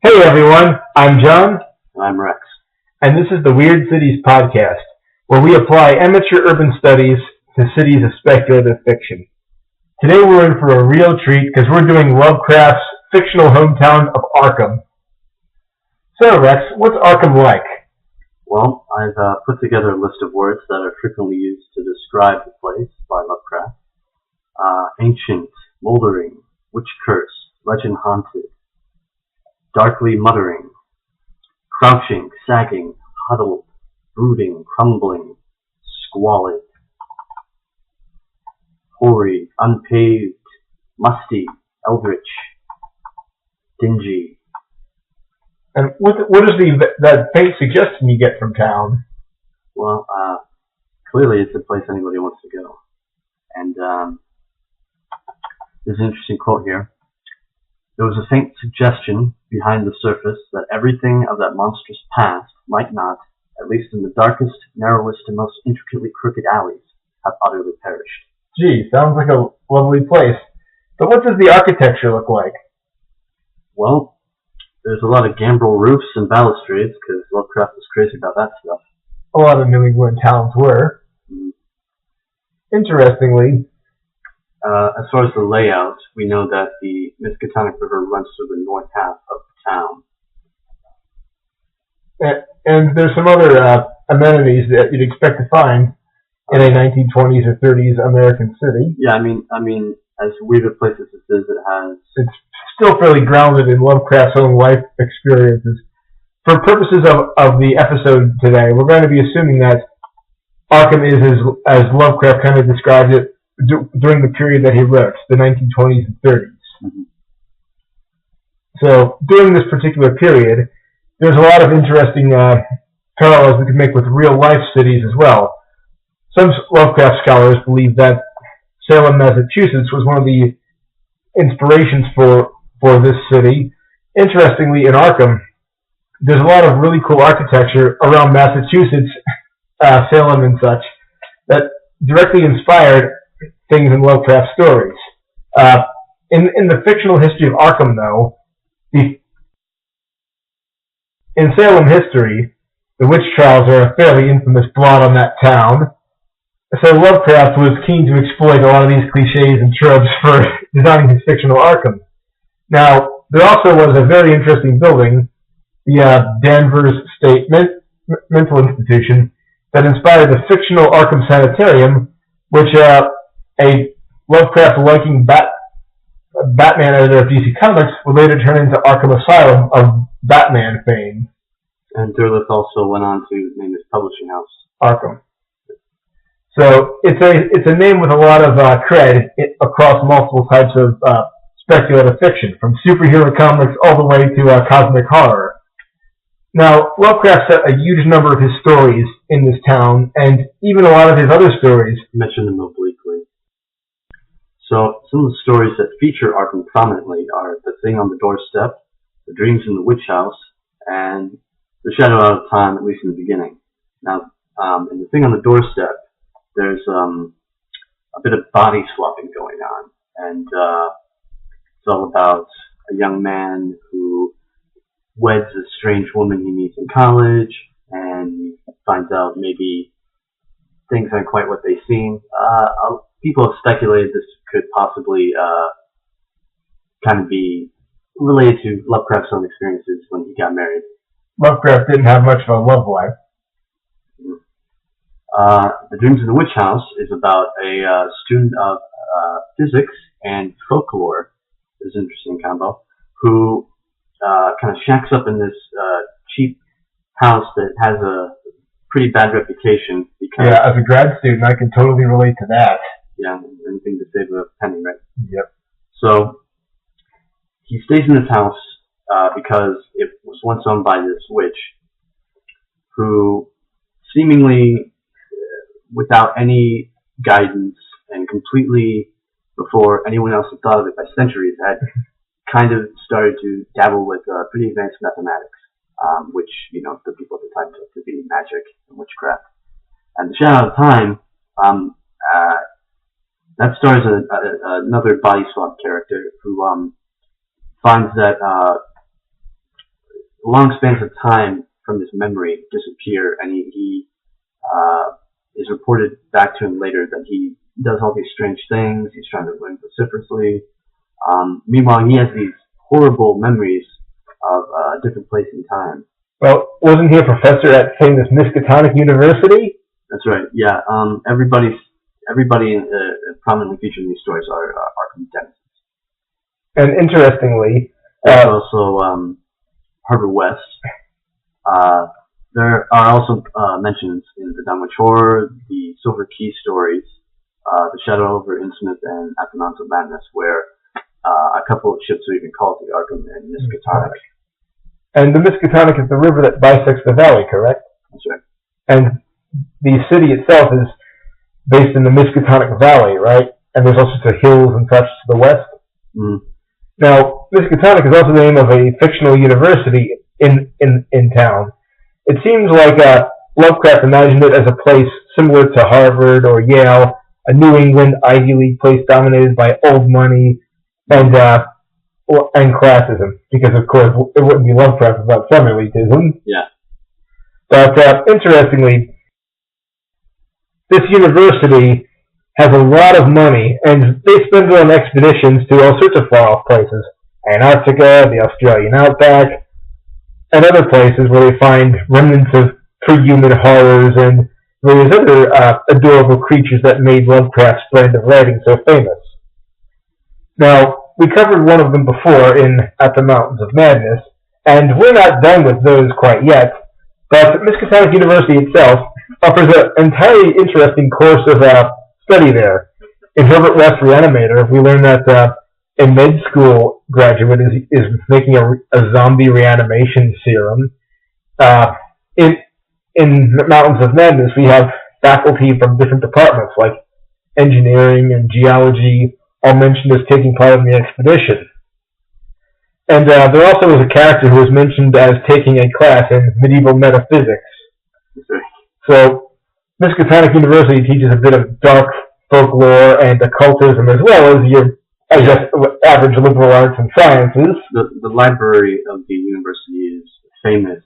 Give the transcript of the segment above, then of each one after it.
Hey everyone, I'm John, I'm Rex. and this is the Weird Cities podcast, where we apply amateur urban studies to cities of speculative fiction. Today we're in for a real treat because we're doing Lovecraft's fictional hometown of Arkham. So Rex, what's Arkham like? Well, I've put together a list of words that are frequently used to describe the place by Lovecraft. Ancient, moldering, witch-cursed, legend-haunted, darkly muttering, crouching, sagging, huddled, brooding, crumbling, squalid, hoary, unpaved, musty, eldritch, dingy. And what is that faint suggestion you get from town? Well, clearly it's a place anybody wants to go. And there's an interesting quote here. There was a faint suggestion behind the surface that everything of that monstrous past might not, at least in the darkest, narrowest, and most intricately crooked alleys, have utterly perished. Gee, sounds like a lovely place. But what does the architecture look like? Well, there's a lot of gambrel roofs and balustrades, because Lovecraft was crazy about that stuff. A lot of New England towns were. Interestingly, as far as the layout, we know that the Miskatonic River runs through the north half of the town. and there's some other amenities that you'd expect to find in a 1920s or 30s American city. Yeah, I mean, as weird a place as this is, it's still fairly grounded in Lovecraft's own life experiences. For purposes of the episode today, we're going to be assuming that Arkham is as Lovecraft kind of described it during the period that he wrote, the 1920s and 30s. Mm-hmm. So during this particular period, there's a lot of interesting parallels we can make with real-life cities as well. Some Lovecraft scholars believe that Salem, Massachusetts was one of the inspirations for this city. Interestingly, in Arkham, there's a lot of really cool architecture around Massachusetts, Salem and such, that directly inspired things in Lovecraft stories. In the fictional history of Arkham, though, in Salem history, the witch trials are a fairly infamous blot on that town. So Lovecraft was keen to exploit a lot of these cliches and tropes for designing his fictional Arkham. Now, there also was a very interesting building, the Danvers State Mental Institution, that inspired the fictional Arkham Sanitarium, which a Lovecraft-liking Batman editor of DC Comics would later turn into Arkham Asylum of Batman fame. And Derleth also went on to name his publishing house Arkham. So it's a name with a lot of cred across multiple types of speculative fiction, from superhero comics all the way to cosmic horror. Now, Lovecraft set a huge number of his stories in this town, and even a lot of his other stories mention them obliquely. So, some of the stories that feature Arkham prominently are The Thing on the Doorstep, The Dreams in the Witch House, and The Shadow Out of Time, at least in the beginning. Now, in The Thing on the Doorstep, there's a bit of body swapping going on, and it's all about a young man who weds a strange woman he meets in college, and he finds out maybe things aren't quite what they seem. People have speculated this could possibly kind of be related to Lovecraft's own experiences when he got married. Lovecraft didn't have much of a love life. The Dreams of the Witch House is about a student of physics and folklore, is an interesting combo, who kind of shacks up in this cheap house that has a pretty bad reputation. Because, yeah, as a grad student, I can totally relate to that. Yeah, anything to save a penny, right? Yep. So he stays in this house because it was once owned by this witch who seemingly, without any guidance and completely before anyone else had thought of it by centuries, had kind of started to dabble with pretty advanced mathematics, which, the people at the time took to be magic and witchcraft. And The Shadow of Time, that stars another body swap character who finds that long spans of time from his memory disappear, and he is reported back to him later that he does all these strange things. He's trying to learn vociferously. Meanwhile, he has these horrible memories of a different place and time. Well, wasn't he a professor at famous Miskatonic University? That's right. Yeah. Everybody prominently featured in these stories are Arkham denizens. And interestingly, there's also Harbor West. There are also mentions in the Dunwich Horror, the Silver Key stories, the Shadow over Innsmouth, and At the Mountains of Madness, where a couple of ships are even called the Arkham and Miskatonic. And the Miskatonic is the river that bisects the valley, correct? That's right. And the city itself is based in the Miskatonic Valley, right? And there's also the hills and such to the west. Mm. Now, Miskatonic is also the name of a fictional university in town. It seems like Lovecraft imagined it as a place similar to Harvard or Yale, a New England Ivy League place dominated by old money and classism, because of course it wouldn't be Lovecraft without some elitism. Yeah. But interestingly, this university has a lot of money, and they spend it on expeditions to all sorts of far-off places. Antarctica, the Australian outback, and other places where they find remnants of pre-human horrors and various other adorable creatures that made Lovecraft's brand of writing so famous. Now, we covered one of them before in At the Mountains of Madness, and we're not done with those quite yet, but Miskatonic University itself offers an entirely interesting course of study there. In Herbert West Reanimator, we learn that a med school graduate is making a zombie reanimation serum. In Mountains of Madness, we have faculty from different departments, like engineering and geology, all mentioned as taking part in the expedition. And there also is a character who is mentioned as taking a class in medieval metaphysics. So, Miskatonic University teaches a bit of dark folklore and occultism, as well as your, I guess, average liberal arts and sciences. The library of the university is famous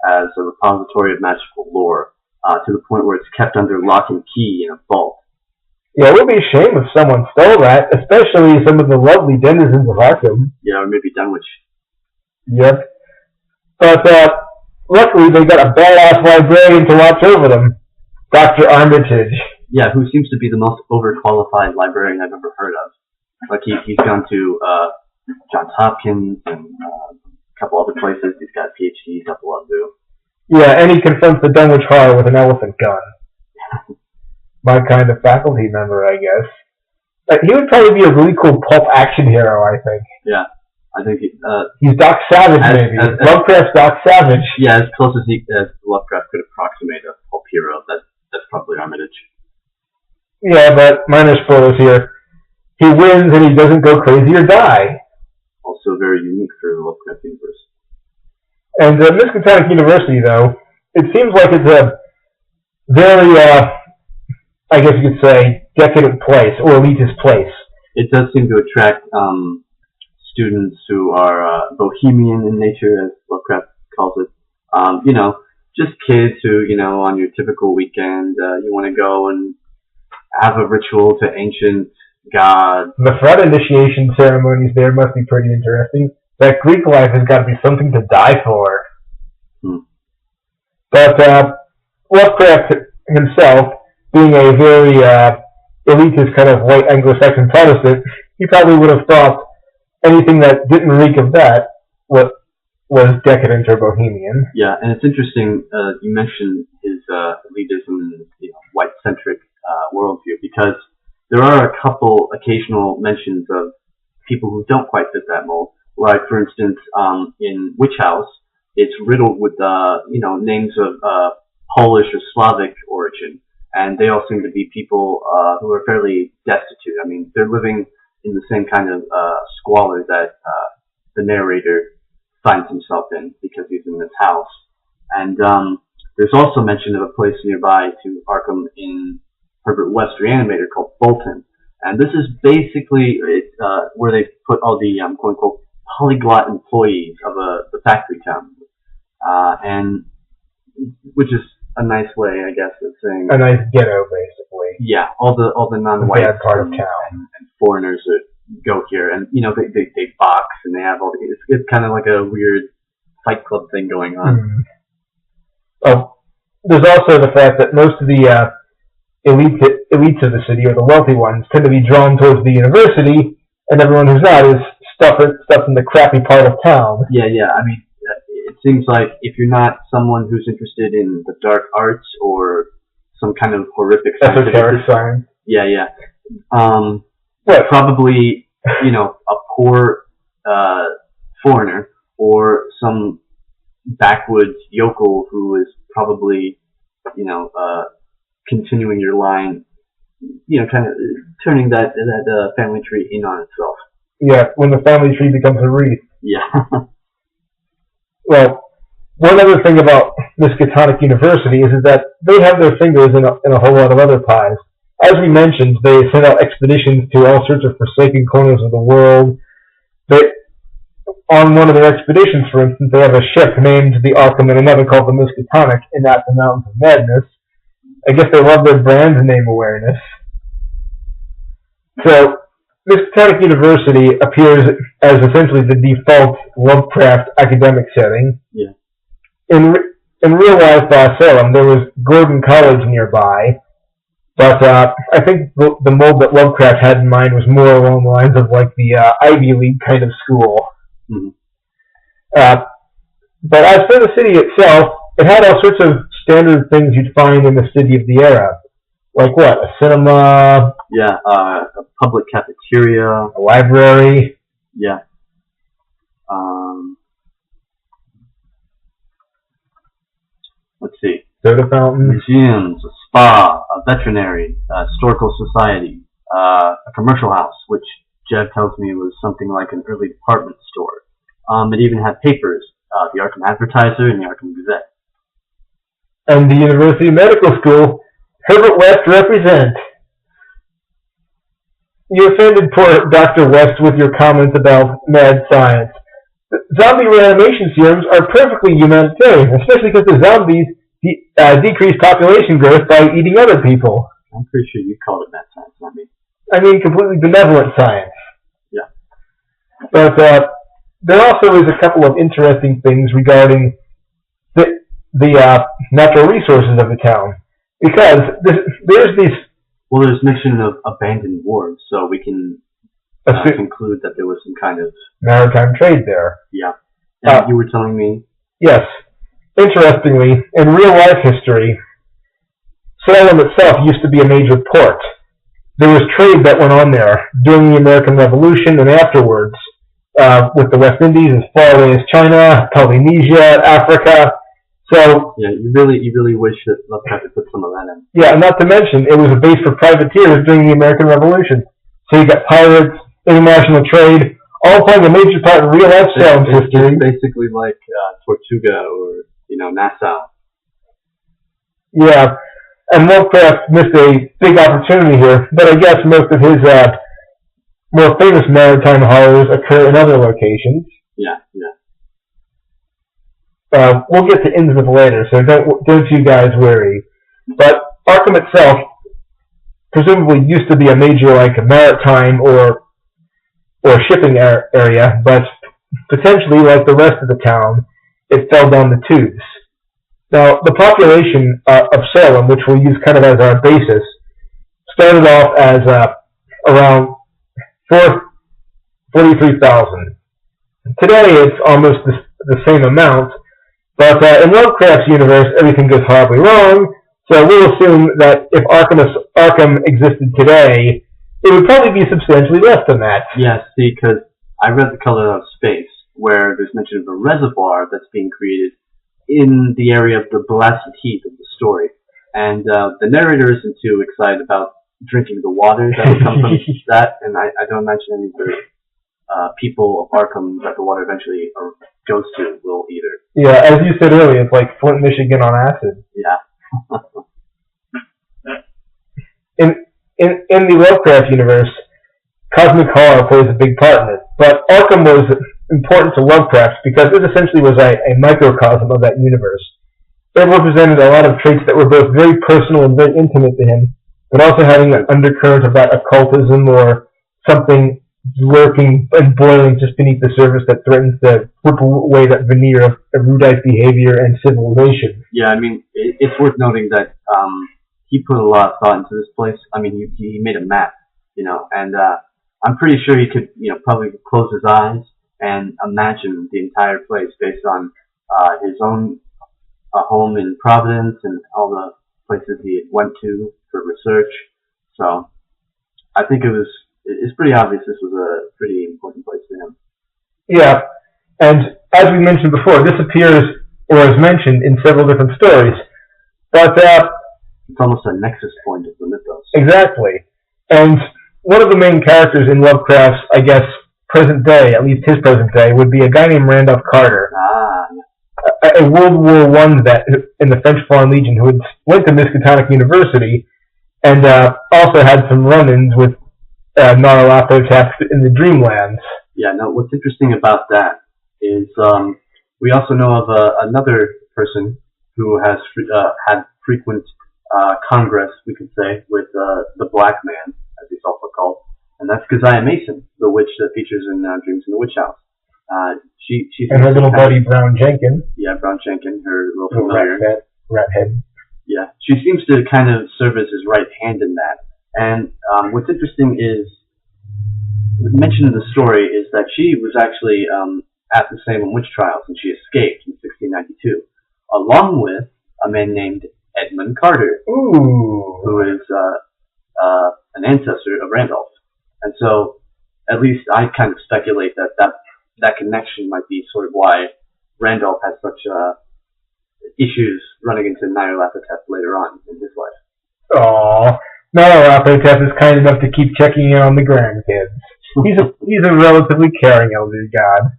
as a repository of magical lore, to the point where it's kept under lock and key in a vault. Yeah, it would be a shame if someone stole that, especially some of the lovely denizens of Arkham. Yeah, or maybe Dunwich. Yep. But luckily they got a badass librarian to watch over them, Dr. Armitage. Yeah, who seems to be the most overqualified librarian I've ever heard of. Like he's gone to Johns Hopkins and a couple other places. He's got PhDs up wazoo. Yeah, and he confronts the Dunwich Horror with an elephant gun. My kind of faculty member, I guess. He would probably be a really cool pulp action hero, I think. Yeah, I think he's Doc Savage, maybe. Lovecraft's Doc Savage. Yeah, as close as Lovecraft could approximate a pulp hero. That's probably Armitage. Yeah, but minor spoilers here. He wins and he doesn't go crazy or die. Also very unique for the Lovecraft universe. And Miskatonic University, though, it seems like it's a very, I guess you could say, decadent place, or elitist place. It does seem to attract students who are bohemian in nature, as Lovecraft calls it. Just kids who, on your typical weekend, you want to go and have a ritual to ancient gods. The flood initiation ceremonies there must be pretty interesting. That Greek life has got to be something to die for. But Lovecraft himself, being a very elitist kind of white Anglo-Saxon Protestant, he probably would have thought anything that didn't reek of that was decadent or bohemian. Yeah, and it's interesting you mentioned his elitism and white-centric worldview, because there are a couple occasional mentions of people who don't quite fit that mold. Like, for instance, in Witch House, it's riddled with names of Polish or Slavic origin, and they all seem to be people who are fairly destitute. I mean, they're living in the same kind of squalor that the narrator finds himself in, because he's in this house. And there's also mention of a place nearby to Arkham in Herbert West Reanimator called Bolton. And this is basically where they put all the quote-unquote polyglot employees of the factory town. and which is a nice way, I guess, of saying a nice ghetto, basically. Yeah, all the non-whites bad part of town and foreigners that go here, and they box and they have all the. It's kind of like a weird Fight Club thing going on. Oh, there's also the fact that most of the elites of the city, or the wealthy ones, tend to be drawn towards the university, and everyone who's not is stuffed in the crappy part of town. Yeah. I mean, it seems like if you're not someone who's interested in the dark arts or some kind of horrific esoteric science. Yeah. Probably, a poor foreigner or some backwoods yokel who is probably, continuing your line, kind of turning that family tree in on itself. Yeah, when the family tree becomes a wreath. Yeah. Well, one other thing about Miskatonic University is that they have their fingers in a whole lot of other pies. As we mentioned, they send out expeditions to all sorts of forsaken corners of the world. On one of their expeditions, for instance, they have a ship named the Arkham and another called the Miskatonic in the Mountains of Madness. I guess they love their brand name awareness. So, Miskatonic University appears as essentially the default Lovecraft academic setting. Yeah. In real life, Salem, there was Gordon College nearby, but I think the mold that Lovecraft had in mind was more along the lines of like the Ivy League kind of school. Mm-hmm. But as for the city itself, it had all sorts of standard things you'd find in the city of the era. Like what? A cinema? Yeah, a public cafeteria. A library? Yeah. Let's see. Soda fountain? Museums, a spa, a veterinary, a historical society, a commercial house, which Jeb tells me was something like an early department store. It even had papers, the Arkham Advertiser and the Arkham Gazette. And the University Medical School, Herbert West represent. You offended poor Dr. West with your comments about mad science. Zombie reanimation serums are perfectly humanitarian, especially because the zombies decrease population growth by eating other people. I'm pretty sure you called it mad science, not me. I mean, completely benevolent science. Yeah. But there also is a couple of interesting things regarding the natural resources of the town. Because there's these... Well, there's mention of abandoned wharves, so we can conclude that there was some kind of... maritime trade there. Yeah. And you were telling me... Yes. Interestingly, in real-life history, Salem itself used to be a major port. There was trade that went on there during the American Revolution and afterwards, with the West Indies as far away as China, Polynesia, Africa. So yeah, you really wish that Lovecraft had put some of that in. Yeah, and not to mention it was a base for privateers during the American Revolution. So you got pirates, international trade, all playing a major part in real life Salem history. It's basically like Tortuga or Nassau. Yeah, and Lovecraft missed a big opportunity here, but I guess most of his more famous maritime horrors occur in other locations. Yeah. We'll get to Innsmouth later, so don't you guys worry. But Arkham itself presumably used to be a major maritime or shipping area, but potentially, like the rest of the town, it fell down the tubes. Now, the population of Salem, which we'll use kind of as our basis, started off as around 43,000. Today, it's almost the same amount, but in Lovecraft's universe, everything goes horribly wrong, so we'll assume that if Arkham existed today, it would probably be substantially less than that. Yeah, see, because I read The Color of Space, where there's mention of a reservoir that's being created in the area of the blasted heat of the story. And the narrator isn't too excited about drinking the water that will come from that, and I don't imagine any of the people of Arkham that the water eventually goes to will either. Yeah, as you said earlier, it's like Flint, Michigan on acid. Yeah. In the Lovecraft universe, cosmic horror plays a big part in it, but Arkham was important to Lovecraft because it essentially was a microcosm of that universe. It represented a lot of traits that were both very personal and very intimate to him, but also having an undercurrent of that occultism or something lurking and boiling just beneath the surface that threatens to rip away that veneer of erudite behavior and civilization. Yeah, I mean, it's worth noting that he put a lot of thought into this place. I mean, he made a map, and I'm pretty sure he could, probably close his eyes and imagine the entire place based on his own home in Providence and all the places he went to for research. So I think it's pretty obvious this was a pretty important place to him. Yeah, and as we mentioned before, this appears or is mentioned in several different stories, but it's almost a nexus point of the mythos. Exactly, and one of the main characters in Lovecraft's, I guess, present day, at least his present day, would be a guy named Randolph Carter. A World War I vet in the French Foreign Legion who went to Miskatonic University and also had some run-ins with Nyarlathotep in the Dreamlands. Yeah, no, what's interesting about that is we also know of another person who has had frequent congress, we could say, with the Black Man, as he's also called, and that's Keziah Mason, the witch that features in Dreams in the Witch House. She's and her little buddy Brown Jenkins. Yeah, Brown Jenkins, her little familiar. Rat head. Yeah, she seems to kind of serve as his right hand in that. And what's interesting is, mentioned in the story, is that she was actually at the Salem witch trials, and she escaped in 1692, along with a man named Edmund Carter, who is an ancestor of Randolph. And so, at least I kind of speculate that connection might be sort of why Randolph has such issues running into Nyarlathotep later on in his life. Aww, Nyarlathotep is kind enough to keep checking in on the grandkids. He's a relatively caring elder god.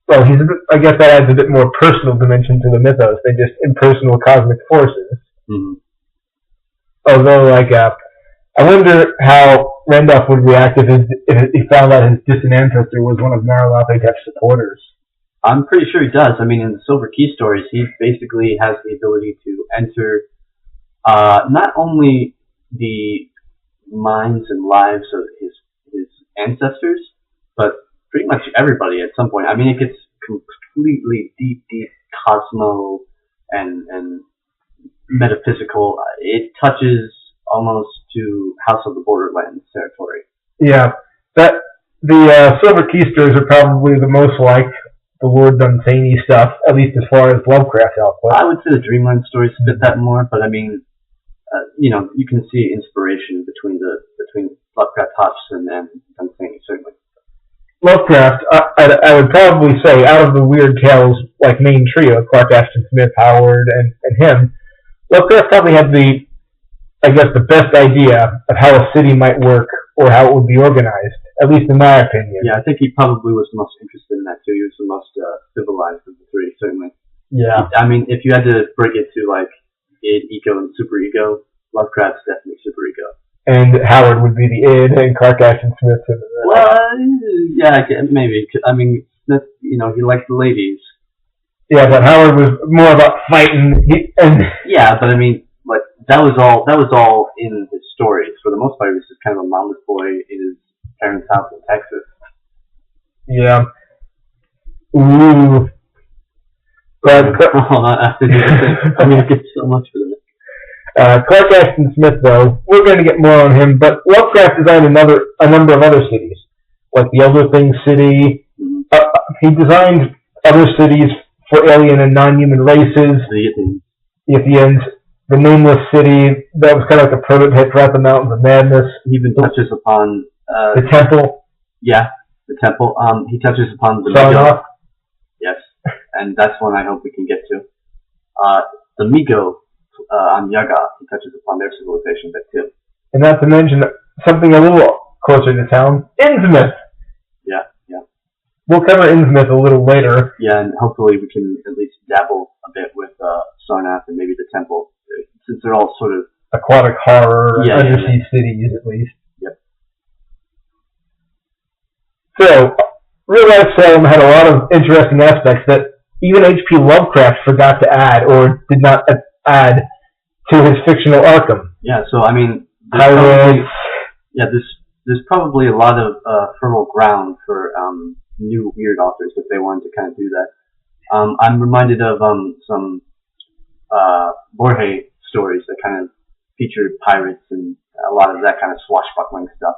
Well, I guess that adds a bit more personal dimension to the mythos than just impersonal cosmic forces. Mm-hmm. Although, I wonder how Randolph would react if he found out his distant ancestor was one of Nyarlathotep's supporters. I'm pretty sure he does. I mean, in the Silver Key stories, he basically has the ability to enter not only the minds and lives of his ancestors, but pretty much everybody at some point. I mean, it gets completely deep cosmo and metaphysical. It touches almost to House of the Borderlands territory. Yeah, the Silver Key stories are probably the most like the Lord Dunsany stuff, at least as far as Lovecraft output. I would say the Dreamland stories fit that more, but I mean, you can see inspiration between Lovecraft, Hodgson, and Dunsany, certainly. Lovecraft, I would probably say, out of the Weird Tales main trio, Clark Ashton Smith, Howard, and him, Lovecraft probably had the best idea of how a city might work or how it would be organized, at least in my opinion. Yeah, I think he probably was the most interested in that too. He was the most civilized of the three, certainly. Yeah. I mean, if you had to break it to id, ego, and superego, Lovecraft's definitely superego. And Howard would be the id, and Clark Ashton Smith. Well, yeah, maybe. I mean, he liked the ladies. Yeah, but Howard was more about fighting. Yeah, but I mean, that was all in his stories. For the most part, he was just kind of a mama's boy in his parents' house in Texas. Yeah. Ooh. But I mean, I get so much for that. Clark Ashton Smith, though, we're going to get more on him, but Lovecraft designed a number of other cities, like the Elder Thing City. He designed other cities for alien and non-human races. The Ythians. The Nameless City, that was kind of like a prototype throughout the Mountains of Madness. He even touches upon... the Temple. Yeah, the Temple. He touches upon the Migo. Yes, and that's one I hope we can get to. The Migo on Yaga, he touches upon their civilization there too. And not to mention something a little closer to town, Innsmouth. Yeah. We'll cover Innsmouth a little later. Yeah, and hopefully we can at least dabble a bit with Sarnath and maybe the Temple, since they're all sort of aquatic horror, undersea cities at least. Yep. So, Real life Salem had a lot of interesting aspects that even H.P. Lovecraft forgot to add or did not add to his fictional Arkham. Yeah, so I mean, Pirates. there's probably a lot of fertile ground for new weird authors if they wanted to kind of do that. I'm reminded of some Borges stories that kind of featured pirates and a lot of that kind of swashbuckling stuff.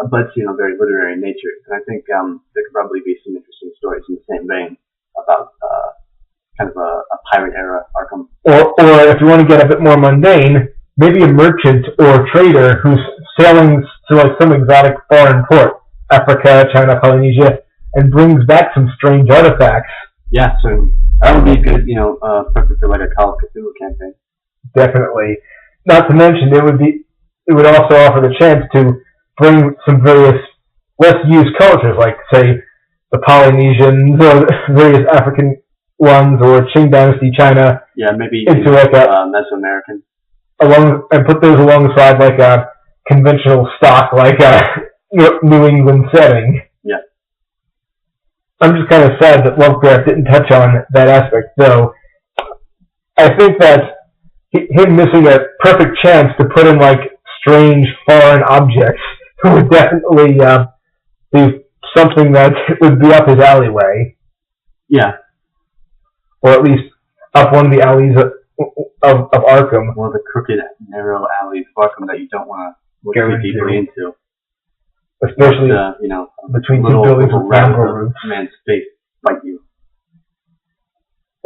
But it's, very literary in nature. And I think there could probably be some interesting stories in the same vein about kind of a pirate era Arkham. Or if you want to get a bit more mundane, maybe a merchant or a trader who's sailing to like some exotic foreign port, Africa, China, Polynesia, and brings back some strange artifacts. Yeah, so that would be a good, perfect for like a Call of Cthulhu campaign. Definitely. Not to mention, it would also offer the chance to bring some various less used cultures, like say the Polynesians or various African ones, or Qing Dynasty China. Yeah, maybe into like a Mesoamerican. And put those alongside like a conventional stock, like a New England setting. Yeah. I'm just kind of sad that Lovecraft didn't touch on that aspect, though. I think that him missing a perfect chance to put in like strange foreign objects would definitely be something that would be up his alleyway. Yeah. Or at least up one of the alleys of Arkham. One of the crooked, narrow alleys of Arkham that you don't want to look too deeply into. Especially between two buildings with mangrove roots. Man's face bite you.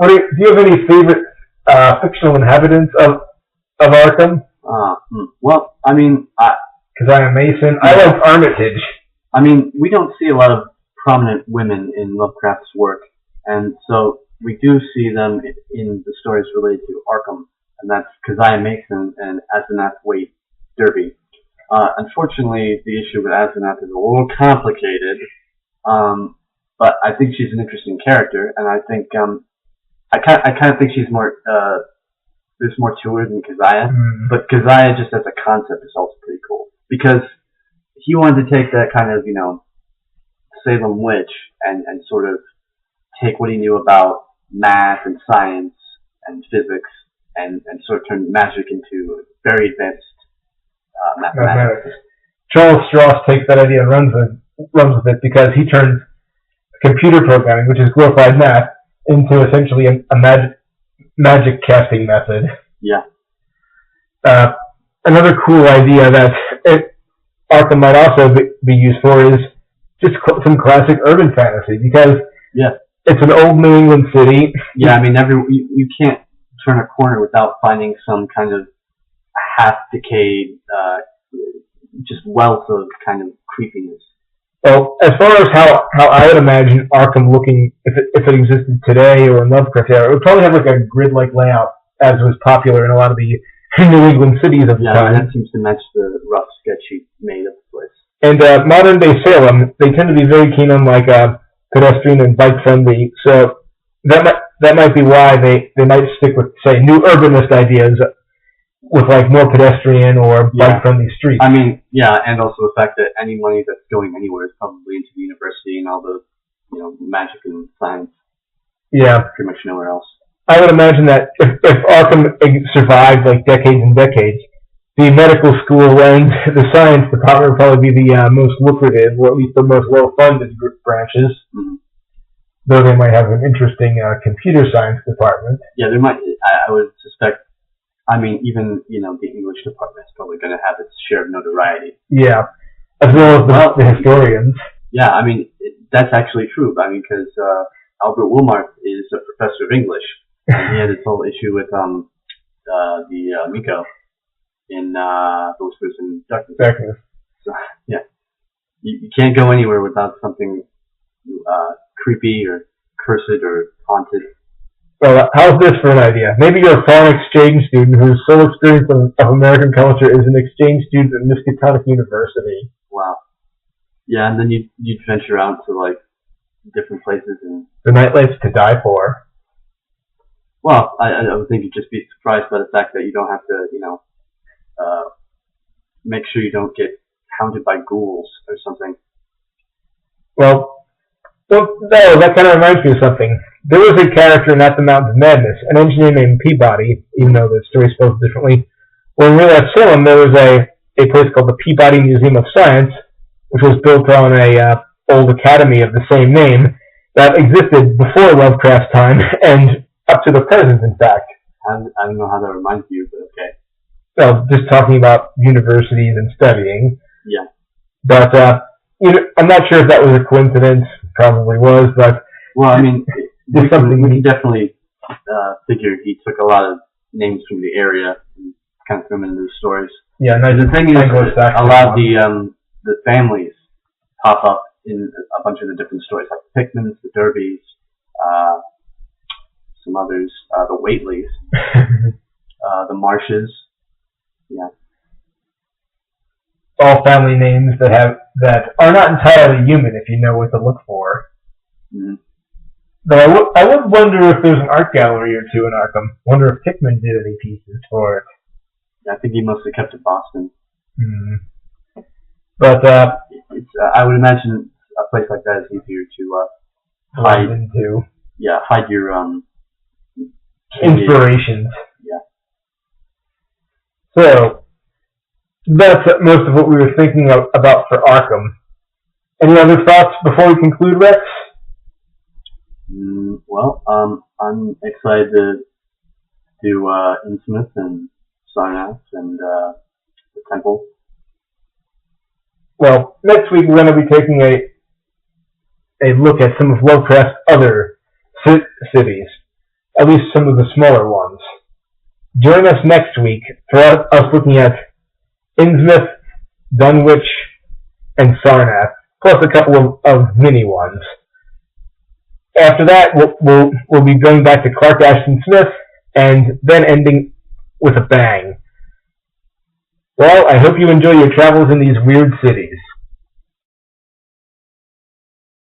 Do you have any favorite fictional inhabitants of Arkham? Well, I mean, Keziah Mason. I like Armitage. I mean, we don't see a lot of prominent women in Lovecraft's work, and so we do see them in the stories related to Arkham, and that's Keziah Mason and Asenath Wade Derby. Unfortunately, the issue with Asenath is a little complicated, but I think she's an interesting character, and I think I kind of think she's more there's more to her than Keziah, but Keziah just as a concept is also pretty cool because he wanted to take that kind of Salem witch and sort of take what he knew about math and science and physics and sort of turn magic into very advanced mathematics. Charles Stross takes that idea and runs with it because he turns computer programming, which is glorified math, into essentially a magic casting method. Yeah. Another cool idea that Arkham might also be used for is just some classic urban fantasy because it's an old New England city. Yeah, I mean, you can't turn a corner without finding some kind of half-decayed, just wealth of kind of creepiness. Well, as far as how I would imagine Arkham looking if it existed today or in Lovecraft era, it would probably have like a grid-like layout as was popular in a lot of the New England cities of the time. Yeah, that seems to match the rough sketch he made of the place. And modern-day Salem, they tend to be very keen on like pedestrian and bike-friendly, so that might be why they might stick with, say, new urbanist ideas with like more pedestrian or bike-friendly streets. I mean, yeah, and also the fact that any money that's going anywhere is probably into the university and all the, magic and science. Yeah. Pretty much nowhere else. I would imagine that if Arkham survived like decades and decades, the medical school and the science department would probably be the most lucrative, or at least the most well-funded branches. Mm-hmm. Though they might have an interesting computer science department. Yeah, there might. I would suspect. I mean, even the English department is probably going to have its share of notoriety. Yeah, as well as the historians. Yeah, I mean that's actually true. I mean, because Albert Wilmarth is a professor of English, and he had this whole issue with the Miko in Those Who in Darkness. So yeah, you can't go anywhere without something creepy or cursed or haunted. Well, how's this for an idea? Maybe you're a foreign exchange student whose sole experience of American culture is an exchange student at Miskatonic University. Wow. Yeah, and then you'd venture out to like different places and the nightlife's to die for. Well, I would think you'd just be surprised by the fact that you don't have to, make sure you don't get hounded by ghouls or something. Well, Well, no, that kind of reminds me of something. There was a character in At the Mountains of Madness, an engineer named Peabody, even though the story spelled differently. Well, in real life Salem, there was a place called the Peabody Museum of Science, which was built on a old academy of the same name that existed before Lovecraft's time and up to the present, in fact. I don't know how that reminds you, but okay. Well, just talking about universities and studying. Yeah. But I'm not sure if that was a coincidence. Probably was, but well, I mean, we can definitely figure he took a lot of names from the area and kind of threw them into the stories. Yeah, and the thing is, a lot of the families pop up in a bunch of the different stories, like the Pickmans, the Derbys, some others, the Whateleys, the Marshes. Yeah. All family names that are not entirely human if you know what to look for. Mm-hmm. But I would wonder if there's an art gallery or two in Arkham. Wonder if Pickman did any pieces for it. I think he mostly kept it Boston. Mm-hmm. But it's I would imagine a place like that is easier to hide into. Yeah, hide your inspirations. Yeah. So that's most of what we were thinking about for Arkham. Any other thoughts before we conclude, Rex? Well, I'm excited to do Innsmouth and Sarnath and the Temple. Well, next week we're going to be taking a look at some of Lovecraft's other cities, at least some of the smaller ones. Join us next week for us looking at Innsmouth, Dunwich, and Sarnath, plus a couple of mini ones. After that, we'll be going back to Clark Ashton Smith, and then ending with a bang. Well, I hope you enjoy your travels in these weird cities.